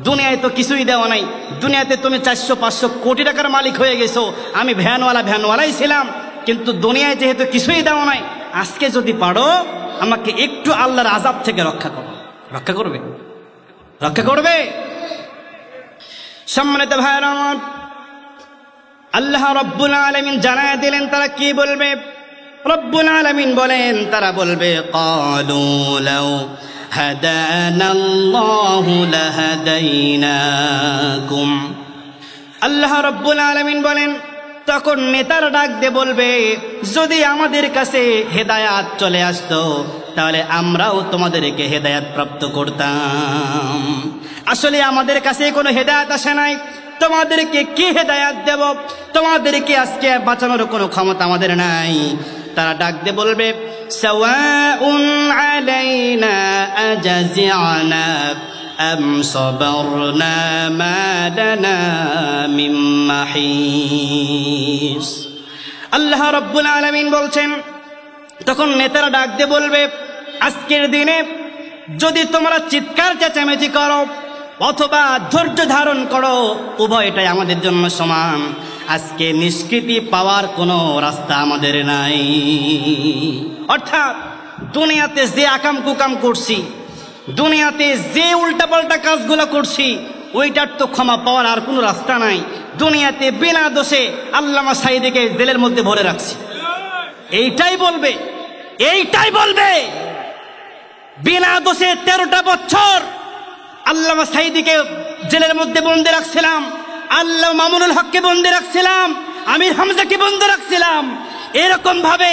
[SPEAKER 1] দুনিয়ায় তো কিছুই দেওয়া নাই, দুনিয়াতে তুমি 400-500 কোটি টাকার মালিক হয়ে গেছো, আমি ভ্যানওয়ালাই ছিলাম, কিন্তু দুনিয়ায় যেহেতু কিছুই দেওয়া নাই, আজকে যদি পারো আমাকে একটু আল্লাহর আযাব থেকে রক্ষা করো। রক্ষা করবে? রক্ষা করবে? সম্মানিত ভাইরা আমার, আল্লাহ রব্বুল আলামিন জানায় দিলেন তারা কি বলবে। রব্বুল আলামিন বলেন, তারা বলবে ক্বালু লাউ হাদানাল্লাহু লাহাদাইনাকুম। আল্লাহ রব্বুল আলামিন বলেন, তখন নেতারা ডাক দিয়ে বলবে, যদি আমাদের কাছে হেদায়াত চলে আসতো তাহলে আমরাও তোমাদেরকে হেদায়াত প্রাপ্ত করতাম। আসলে আমাদের কাছে কোনো হেদায়াত আসে নাই, তোমাদেরকে কি হেদায়াত দেব? তোমাদেরকে আজকে বাঁচানোর কোনো ক্ষমতা আমাদের নাই। তারা ডাক দিয়ে বলবে, সাওয়াউন আলাইনা আজাজি'না আম সাবারনা মা লানা মিন মাহিস। আল্লাহ রাব্বুল আলামিন বলছেন, তখন নেতারা ডাক দিয়ে বলবে, আজকের দিনে যদি তোমরা চিৎকার চেঁচামেচি করো অথবা ধৈর্য ধারণ করো, উভয়টাই আমাদের জন্য সমান। আজকে নিষ্কৃতি পাওয়ার কোনো রাস্তা আমাদের নাই। অর্থাৎ দুনিয়াতে যে আকাম কুকাম করছি, দুনিয়াতে যে উল্টাপাল্টা কাজগুলো করছি, ওইটার তো ক্ষমা পাওয়ার আর কোনো রাস্তা নাই। দুনিয়াতে বিনা দোষে আল্লামা সাঈদীকে জেলের মধ্যে ভরে রাখছি, এইটাই বলবে, এইটাই বলবে। বিনা দোষে 13টা বছর আল্লামা সাঈদীকে জেলের মধ্যে বন্দী রাখছিলাম, আল্লাহ মামুনুল হককে বন্দী রাখছিলাম, আমির হামজাকে বন্দী রাখছিলাম। এরকম ভাবে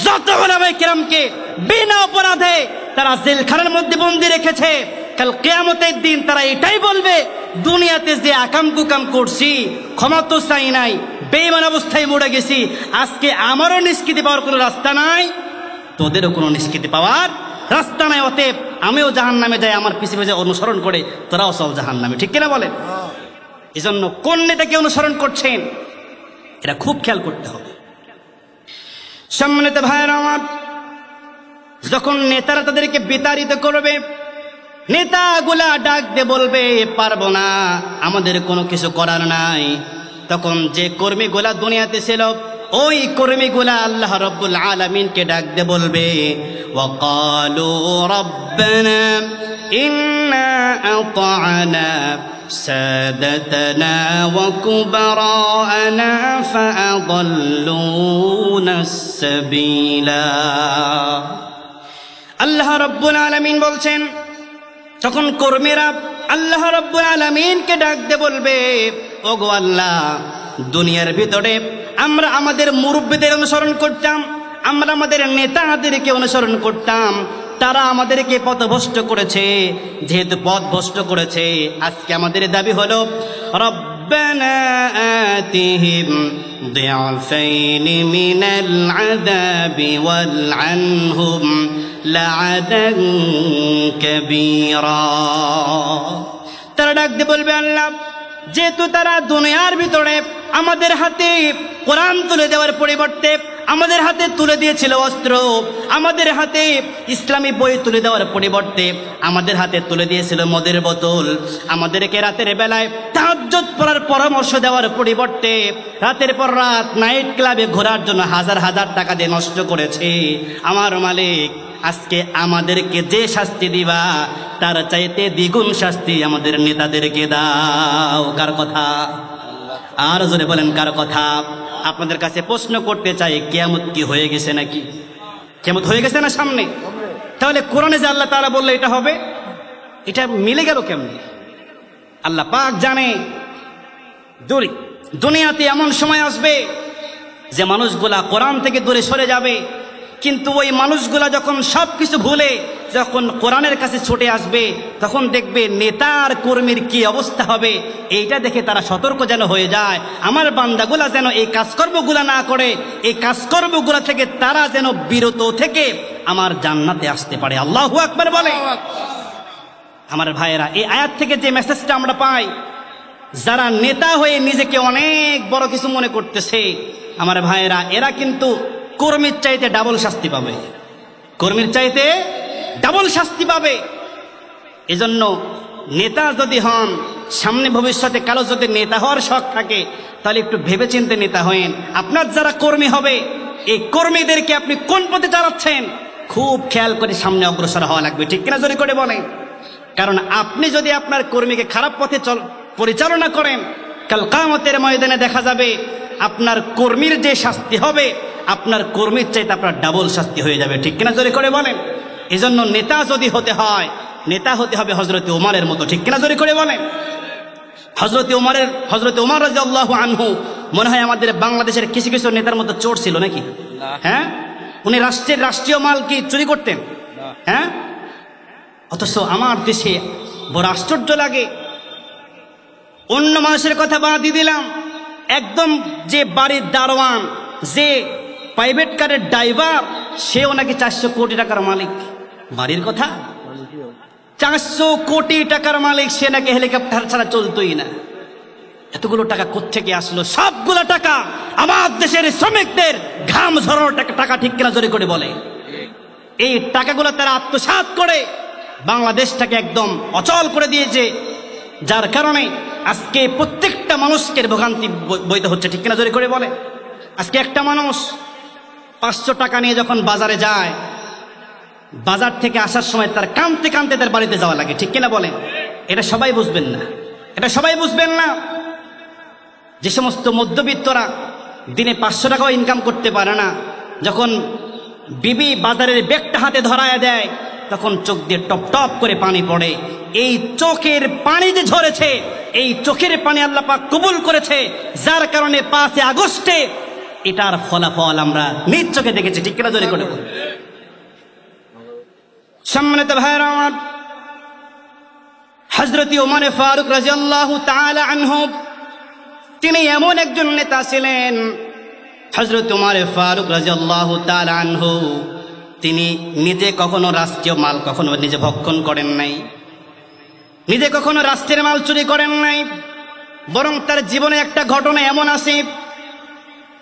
[SPEAKER 1] যত উলামায়ে কেরামকে বিনা অপরাধে তারা জেলখানার মধ্যে বন্দী রেখেছে। কাল কিয়ামতের দিন তারা এটাই বলবে, দুনিয়াতে যে আকাম কুকাম করছি ক্ষমা তো চাই নাই, বেঈমান অবস্থায় মরে গেছি, আজকে আমারও নিষ্কৃতি পাওয়ার কোনো রাস্তা নাই, তোদেরও কোনো নিষ্কৃতি পাওয়ার রাস্তা নাই। অতএব আমিও জাহান্নামে যাই, আমার পিছে পিছে অনুসরণ করে তোরাও সব জাহান্নামে। ঠিক কিনা বলেন? এই জন্য কোন নেতাকে অনুসরণ করছেন এটা খুব খেয়াল করতে হবে। সম্মানিত ভাইয়েরা আমার, যখন নেতারা তাদেরকে বিতাড়িত করবে, নেতাগুলা ডাক দিয়ে বলবে, পারবো না, আমাদের কোনো কিছু করার নাই। তখন যে কর্মীগুলা দুনিয়াতে ছিল, ওই কর্মীগুলা আল্লাহ রাব্বুল আলামিনকে ডাক দিয়ে বলবে, ওয়াকালু রাব্বানা ইন্না আতা'না সাদাতানা ওয়া কুবারা'না ফাআদাল্লুনাস সাবিলা। আল্লাহ রাব্বুল আলামিন বলছেন, তখন কর্মীরা আল্লাহ রাব্বুল আলামিনকে ডাক দিয়ে বলবে, ওগো আল্লাহ, দুনিয়ার ভিতরে আমরা আমাদের মুরব্বিদের অনুসরণ করতাম, আমরা আমাদের নেতাদেরকে অনুসরণ করতাম, তারা আমাদেরকে পথভ্রষ্ট করেছে। যেহেতু পথভ্রষ্ট করেছে, আজকে আমাদের দাবি হলো, রব্বানা আতিহিম দিআফাইনি মিনাল আযাবি ওয়ালআনহুম লা'াদান কাবীরা। তারা ডাক দিয়ে বলবে, আল্লাহ, যেহেতু তারা দুনিয়ার ভিতরে আমাদের হাতে কোরআন তুলে দেওয়ার পরিবর্তে আমাদের হাতে তুলে দিয়েছিল অস্ত্র, আমাদের হাতে ইসলামী বই তুলে দেওয়ার পরিবর্তে আমাদের হাতে তুলে দিয়েছিল মদের বোতল, আমাদেরকে রাতের বেলায় তাহাজ্জুদ পড়ার পরামর্শ দেওয়ার পরিবর্তে রাতের পর রাত নাইট ক্লাবে ঘোরার জন্য হাজার হাজার টাকা দিয়ে নষ্ট করেছে। আমার মালিক, আজকে আমাদেরকে যে শাস্তি দিবা তার চাইতে দ্বিগুণ শাস্তি আমাদের নেতাদেরকে দাও। কার কথা? আর জোরে বলেন, কার কথা? আপনাদের কাছে প্রশ্ন করতে চাই, কিয়ামত কি হয়ে গেছে নাকি? কিয়ামত হয়ে গেছে না সামনে? তাহলে কোরআনে যে আল্লাহ তাআলা বললে এটা হবে, এটা মিলে গেল কেমনে? আল্লাহ পাক জানে। দুনিয়াতে এমন সময় আসবে যে মানুষগুলা কোরআন থেকে দূরে সরে যাবে, কিন্তু ওই মানুষগুলা যখন সবকিছু ভুলে যখন কোরআনের কাছে ছুটে আসবে, তখন দেখবে নেতার কর্মীর কি অবস্থা হবে। এইটা দেখে তারা সতর্ক যেন হয়ে যায়, আমার বান্দাগুলা যেন এই কাজকর্মগুলা না করে, এই কাজকর্মগুলা থেকে তারা যেন বিরত থেকে আমার জান্নাতে আসতে পারে। আল্লাহু আকবার বলে। আমার ভাইয়েরা, এই আয়াত থেকে যে মেসেজটা আমরা পাই, যারা নেতা হয়ে নিজেকে অনেক বড় কিছু মনে করতেছে, আমার ভাইয়েরা, এরা কিন্তু কর্মীর চাইতে ডাবল শাস্তি পাবে, কর্মীর চাইতে ডাবল শাস্তি পাবে। এজন্য নেতা যদি হন, সামনে ভবিষ্যতে কারো যদি নেতা হওয়ার শখ থাকে, তাহলে একটু ভেবেচিন্তে নেতা হয়েন। আপনার যারা কর্মী হবে, এই কর্মীদেরকে আপনি কোন পথে চালাচ্ছেন খুব খেয়াল করে সামনে অগ্রসর হওয়া লাগবে। ঠিক কিনা জোরে করে বলেন? কারণ আপনি যদি আপনার কর্মীকে খারাপ পথে পরিচালনা করেন, কাল কিয়ামতের ময়দানে দেখা যাবে আপনার কর্মীর যে শাস্তি হবে, আপনার কর্মীর চাইতে আপনার ডাবল শাস্তি হয়ে যাবে। ঠিক কিনা জোরে করে বলেন? এজন্য নেতা যদি হতে হয়, নেতা হতে হবে হযরত ওমরের মতো। ঠিক কিনা জোরে করে বলেন? হযরত ওমর রাদিয়াল্লাহু আনহু মনে হয় আমাদের বাংলাদেশের কিছু কিছু নেতার মতো চোর ছিল নাকি? হ্যাঁ, উনি রাষ্ট্রীয় মাল কি চুরি করতেন? হ্যাঁ, অথচ আমার দেশে বড় আশ্চর্য লাগে, অন্য মানুষের কথা বাদই দিলাম, একদম যে বাড়ির দারোয়ান, যে প্রাইভেট কারের ড্রাইভার, সেও নাকি 400 কোটি টাকার মালিক। বাড়ির কথা 400 কোটি টাকার মালিক, সে নাকি হেলিকপ্টার ছাড়া চলতোই না। এতগুলো টাকা কোত্থেকে আসলো? সবগুলো টাকা আমার দেশের শ্রমিকদের ঘাম ঝরানোর টাকা। ঠিক কিনা জোরে করে বলে? এই টাকাগুলো তারা আত্মসাৎ করে বাংলাদেশটাকে একদম অচল করে দিয়েছে, যার কারণে আজকে প্রত্যেকটা মানুষকে ভোগান্তি বইতে হচ্ছে। ঠিক কিনা জোরে করে বলে? আজকে একটা মানুষ 500 টাকা নিয়ে যখন বাজারে যায়, বাজার থেকে আসার সময় তার কাঁদতে কাঁদতে তার বাড়িতে যাওয়া লাগে। ঠিক কিনা বলেন? এটা সবাই বুঝবেন না, এটা সবাই বুঝবেন না। যে সমস্ত মধ্যবিত্তরা দিনে 500 টাকাও ইনকাম করতে পারে না, যখন বিবি বাজারের ব্যাগটা হাতে ধরায় দেয়, তখন চোখ দিয়ে টপ টপ করে পানি পড়ে। এই চোখের পানি যে ঝরেছে, এই চোখের পানি আল্লাহ পাক কবুল করেছে, যার কারণে 5 আগস্টে এটার ফলাফল আমরা নিজ চোখে দেখেছি। ঠিক কিনা জোরে করে? সম্মানিত ভাইরা আমার, হযরত ওমর ফারুক রাদিয়াল্লাহু তাআলা আনহু তিনি এমন একজন নেতা ছিলেন। হযরত ওমর ফারুক রাদিয়াল্লাহু তাআলা আনহু তিনি নিজে কখনো রাষ্ট্রীয় মাল কখনো নিজে ভক্ষণ করেন নাই, নিজে কখনো রাষ্ট্রের মাল চুরি করেন নাই। বরং তার জীবনে একটা ঘটনা এমন আছে,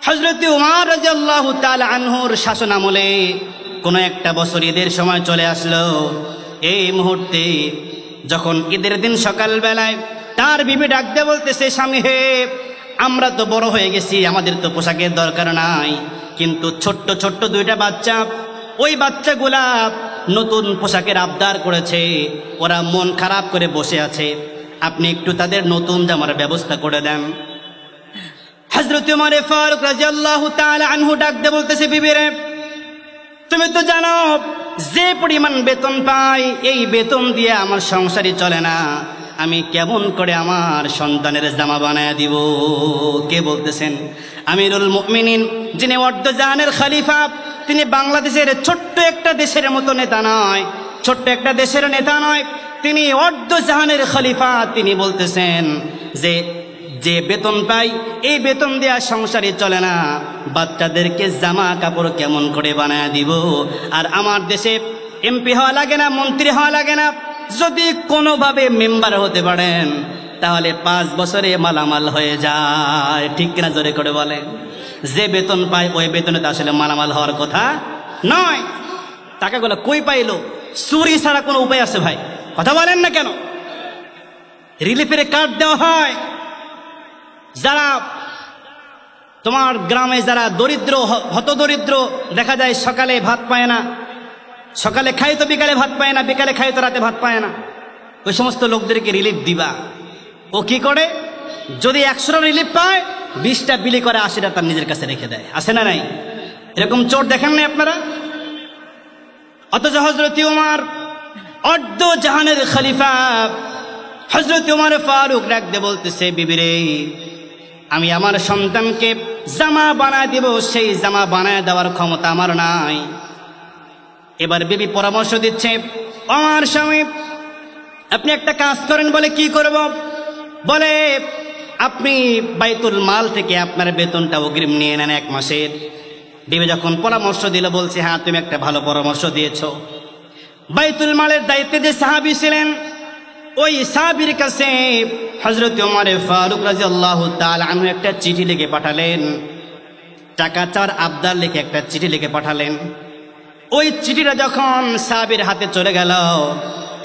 [SPEAKER 1] হযরত ওমর রাদিয়াল্লাহু তাআলা আনহুর শাসন আমলে কোনো একটা বছর ঈদের সময় চলে আসলো। এই মুহূর্তে যখন ঈদের দিন সকালবেলায় তার বিবি ডাক দিয়ে বলতেছে, স্বামী হে, আমরা তো বড় হয়ে গেছি, আমাদের তো পোশাকের দরকার নাই, কিন্তু ছোট্ট ছোট্ট 2টা বাচ্চা, ওই বাচ্চাগুলা নতুন পোশাকের আবদার করেছে, ওরা মন খারাপ করে বসে আছে, আপনি একটু তাদের নতুন জামার ব্যবস্থা করে দেন। হযরত ওমর ফারুক রাদিয়াল্লাহু তাআলা আনহু ডাক দিয়ে বলতেছে, বিবি রে, তুমি তো জানো যে পরিমাণ বেতন পাই, এই বেতন দিয়ে আমার সংসারই চলে না, আমি কেমন করে আমার সন্তানের জামা বানায় দিব? কে বলতেছেন? আমিরুল মুমিনিন, যিনি অর্ধজাহানের খলিফা, তিনি বাংলাদেশের ছোট্ট একটা দেশের মতো নেতা নয়, ছোট্ট একটা দেশের নেতা নয়, তিনি অর্ধজাহানের খলিফা। তিনি বলতেছেন যে যে বেতন পাই, এই বেতন দেওয়া সংসারে চলে না, বাচ্চাদেরকে জামা কাপড় কেমন করে বানায় দিব? আর আমার দেশে এমপি হওয়া লাগে না, মন্ত্রী হওয়া লাগে না, যদি কোনোভাবে মেম্বার হতে পারেন তাহলে 5 বছরে মালামাল হয়ে যায়। ঠিক কিনা জোরে করে বলে? যে বেতন পায় ওই বেতনে তো আসলে মালামাল হওয়ার কথা নয়। টাকাগুলো কই পাইলো? চুরি ছাড়া কোনো উপায় আছে ভাই? কথা বলেন না কেন? রিলিফের কার্ড দেওয়া হয়, যারা তোমার গ্রামে যারা দরিদ্র, হতদরিদ্র, দেখা যায় সকালে ভাত পায় না, সকালে খাই তো বিকালে ভাত পায় না, বিকালে খাই তো রাতে ভাত পায় না, ওই সমস্ত লোকদেরকে রিলিফ দিবা। ও কি করে? যদি 100টা রিলিফ পায়, 20টা বিলি করে, 80টা তার নিজের কাছে রেখে দেয়। আছে না নাই? এরকম চোর দেখেন না আপনারা? অথচ হযরত ওমর অর্ধজাহানের খলিফা, হযরত ওমর ফারুক ডাক দিয়ে বলতেছে, বিবি রে, আমি আমার সন্তানকে জামা বানায় দেব, সেই জামা বানায় দেওয়ার ক্ষমতা আমার নাই। এবার বিবি পরামর্শ দিচ্ছে, আমার স্বামী, আপনি একটা কাজ করেন। বলে কি করব? বলে আপনি বাইতুল মাল থেকে আপনার বেতনটা অগ্রিম নিয়ে নেন 1 মাসের। বিবি যখন পরামর্শ দিল, বলছে, হ্যাঁ তুমি একটা ভালো পরামর্শ দিয়েছ। বাইতুল মালের দায়িত্বে যে সাহাবী ছিলেন, ওই সাহাবীর কাছে হযরত ওমর ফারুক রাদিয়াল্লাহু তাআলা আনহু একটা চিঠি লিখে পাঠালেন, টাকা চার আবদার লিখে একটা চিঠি লিখে পাঠালেন। ওই চিঠিটা যখন সাহাবীর হাতে চলে গেল,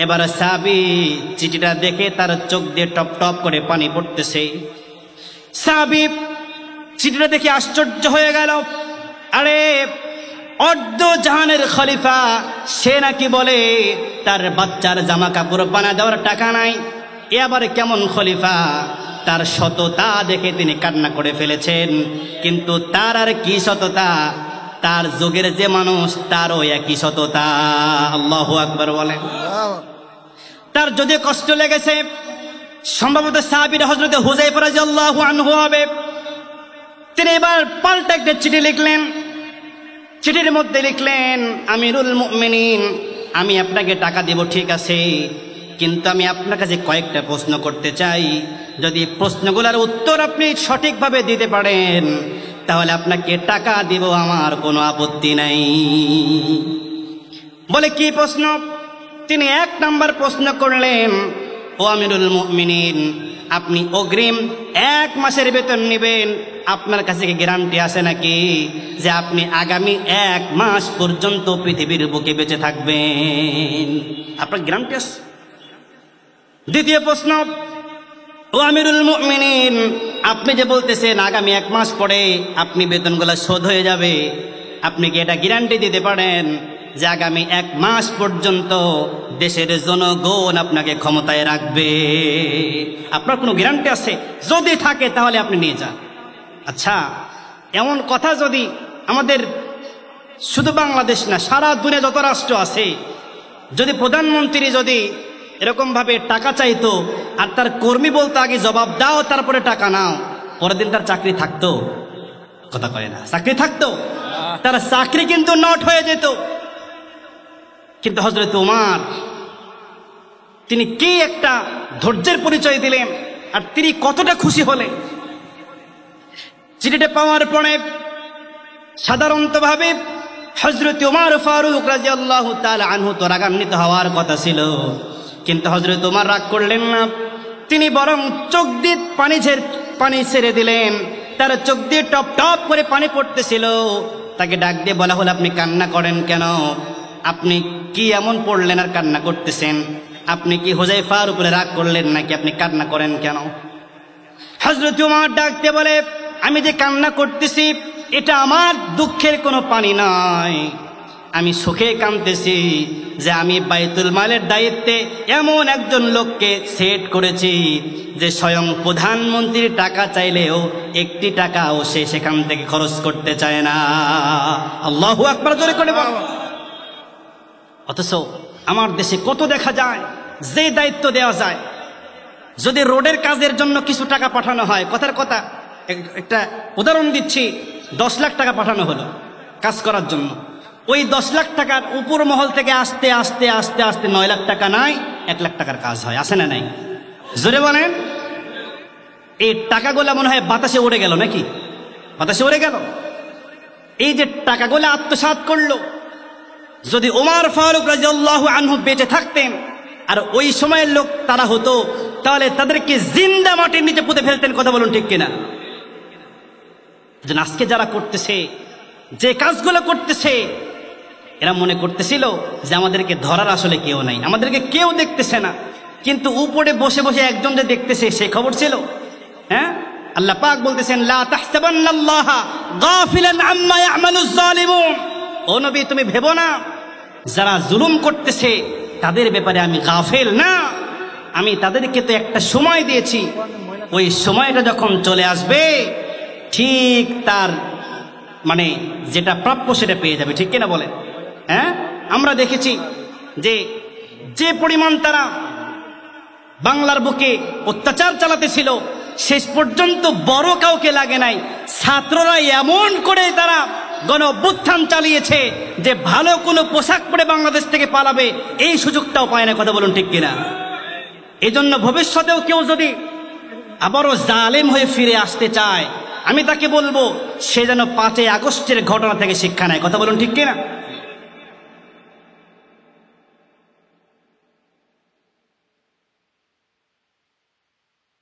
[SPEAKER 1] এবার সাহাবী চিঠিটা দেখে তার চোখ দিয়ে টপ টপ করে পানি পড়তেছে। সাহাবী চিঠিটা দেখে আশ্চর্য হয়ে গেল, আরে অর্ধজাহানের খলিফা, সে নাকি বলে তার বাচ্চার জামা কাপড় বানা দেওয়ার টাকা নাই, এ আবার কেমন খলিফা? তার সততা দেখে তিনি কান্না করে ফেলেছেন। কিন্তু তার আর কি সততা, তার যুগের যে মানুষ তারও একই সততা। আল্লাহু আকবার বলেন। তার যদি কষ্ট লেগেছে, সম্ভবত সাহাবীর হযরত হুযায়ফা রাদিয়াল্লাহু আনহু হবে, তিনি এবার পাল্টা একটা চিঠি লিখলেন। চিঠির মধ্যে লিখলেন, আমিরুল মুমিনিন, আমি আপনাকে টাকা দেব ঠিক আছে, কিন্তু আমি আপনার কাছে কয়েকটা প্রশ্ন করতে চাই। যদি প্রশ্নগুলোর উত্তর আপনি সঠিকভাবে দিতে পারেন তাহলে আপনাকে টাকা দিব, আমার কোনো আপত্তি নাই। বলে কি প্রশ্ন? তিনি 1 নাম্বার প্রশ্ন করলেন, ও আমিরুল মুমিনিন, আপনি অগ্রিম 1 মাসের বেতন নেবেন, আপনার কাছে কি গ্যারান্টি আছে নাকি যে আপনি আগামী 1 মাস পর্যন্ত পৃথিবীর বুকে বেঁচে থাকবেন? আপনার গ্যারান্টি আছে? দ্বিতীয় প্রশ্ন, ও আমিরুল মুমিনিন, আপনি যে বলতেছেন আগামী 1 মাস পরে আপনি বেতনগুলো শোধ হয়ে যাবে, আপনি কি এটা গ্যারান্টি দিতে পারেন যে আগামী 1 মাস পর্যন্ত দেশের জনগণ আপনাকে ক্ষমতায় রাখবে? আপনার কোনো গ্যারান্টি আছে? যদি থাকে তাহলে আপনি নিয়ে যান। আচ্ছা, এমন কথা যদি আমাদের শুধু বাংলাদেশ না, সারা দুনিয়া যত রাষ্ট্র আছে, যদি প্রধানমন্ত্রী যদি এরকম ভাবে টাকা চাইতো আর তার কর্মী বলতো আগে জবাব দাও তারপরে টাকা নাও, পরের দিন তার চাকরি থাকতো? কথা কয় না, চাকরি থাকতো? তার চাকরি কিন্তু নট হয়ে যেত। কিন্তু হযরত ওমর তিনি কি একটা ধৈর্যের পরিচয় দিলেন, আর তিনি কতটা খুশি হলেন। চিঠিটা পাওয়ার পরে সাধারণতভাবে হযরত ওমর ফারুক রাদিয়াল্লাহু তাআলা আনহু তো রাগান্বিত হওয়ার কথা ছিল, কিন্তু হযরত ওমর রাগ করলেন না। তিনি বরং চোখ দিয়ে পানি ছেড়ে দিলেন। তার চোখ দিয়ে টপ টপ করে পানি পড়তেছিল। তাকে ডাক দিয়ে বলা হলো, আপনি কান্না করেন কেন? আপনি কি এমন পড়লেন আর কান্না করতেছেন? আপনি কি হুযায়ফার উপরে রাগ করলেন নাকি আপনি কান্না করেন কেন? হযরত ওমর ডাক দিয়ে বলে, আমি যে কান্না করতেছি এটা আমার দুঃখের কোনো পানি নয়, আমি সুখে কাঁদতেছি যে আমি বাইতুল মালের দায়িত্বে এমন একজন লোককে সেট করেছি যে স্বয়ং প্রধানমন্ত্রীর টাকা চাইলেও 1টি টাকাও সে সেখান থেকে খরচ করতে চায় না। আল্লাহু আকবার জোরে করে বল। অথচ আমার দেশে কত দেখা যায় যে দায়িত্ব দেওয়া যায়, যদি রোডের কাজের জন্য কিছু টাকা পাঠানো হয়, কথার কথা একটা উদাহরণ দিচ্ছি, 10 লাখ টাকা পাঠানো হলো কাজ করার জন্য, ওই 10 লাখ টাকার উপর মহল থেকে আস্তে আস্তে আস্তে আস্তে 9 লাখ টাকা নাই 1 লাখ টাকার কাজ হয়, আসে না নাই? জোরে বলেন। এই টাকাগুলো মনে হয় বাতাসে উড়ে গেল নাকি? বাতাসে উড়ে গেল। এই যে টাকাগুলো আত্মসাৎ করলো, যদি ওমর ফারুক রাদিয়াল্লাহু আনহু বেঁচে থাকতেন আর ওই সময়ের লোক তারা হতো, তাহলে তাদেরকে জিন্দা মাটির নিচে পুঁতে ফেলতেন। কথা বলুন ঠিক কিনা? আজকে যারা করতেছে, যে কাজগুলো করতেছে, এরা মনে করতেছিল যে আমাদেরকে ধরার আসলে কেউ নাই, আমাদেরকে কেউ দেখতেছে না, কিন্তু উপরে বসে বসে একজন যে দেখতেছে সে খবর ছিল। হ্যাঁ, আল্লাহ পাক বলতেছেন, লা তাহসাবান্নাল্লাহা গাফিলান আম্মা ইয়ামালুজ জালিমুন। ও নবী, তুমি ভেবো না যারা জুলুম করতেছে তাদের ব্যাপারে আমি গাফেল না, আমি তাদেরকে তো একটা সময় দিয়েছি, ওই সময়টা যখন চলে আসবে ঠিক তার মানে যেটা প্রাপ্য সেটা পেয়ে যাবে। ঠিক কিনা বলেন? হ্যাঁ, আমরা দেখেছি যে যে পরিমাণ তারা বাংলার বুকে অত্যাচার চালাতেছিল, শেষ পর্যন্ত বড় কাউকে লাগে নাই, ছাত্ররা এমন করে তারা গণ অভ্যুত্থান চালিয়েছে যে ভালো কোনো পোশাক পরে বাংলাদেশ থেকে পালাবে এই সুযোগটাও পায় না। কথা বলুন ঠিক কিনা? এই জন্য ভবিষ্যতেও কেউ যদি আবারও জালেম হয়ে ফিরে আসতে চায়, আমি তাকে বলবো সে যেন 5ই আগস্টের ঘটনা থেকে শিক্ষা নেয়। কথা বলুন ঠিক কিনা?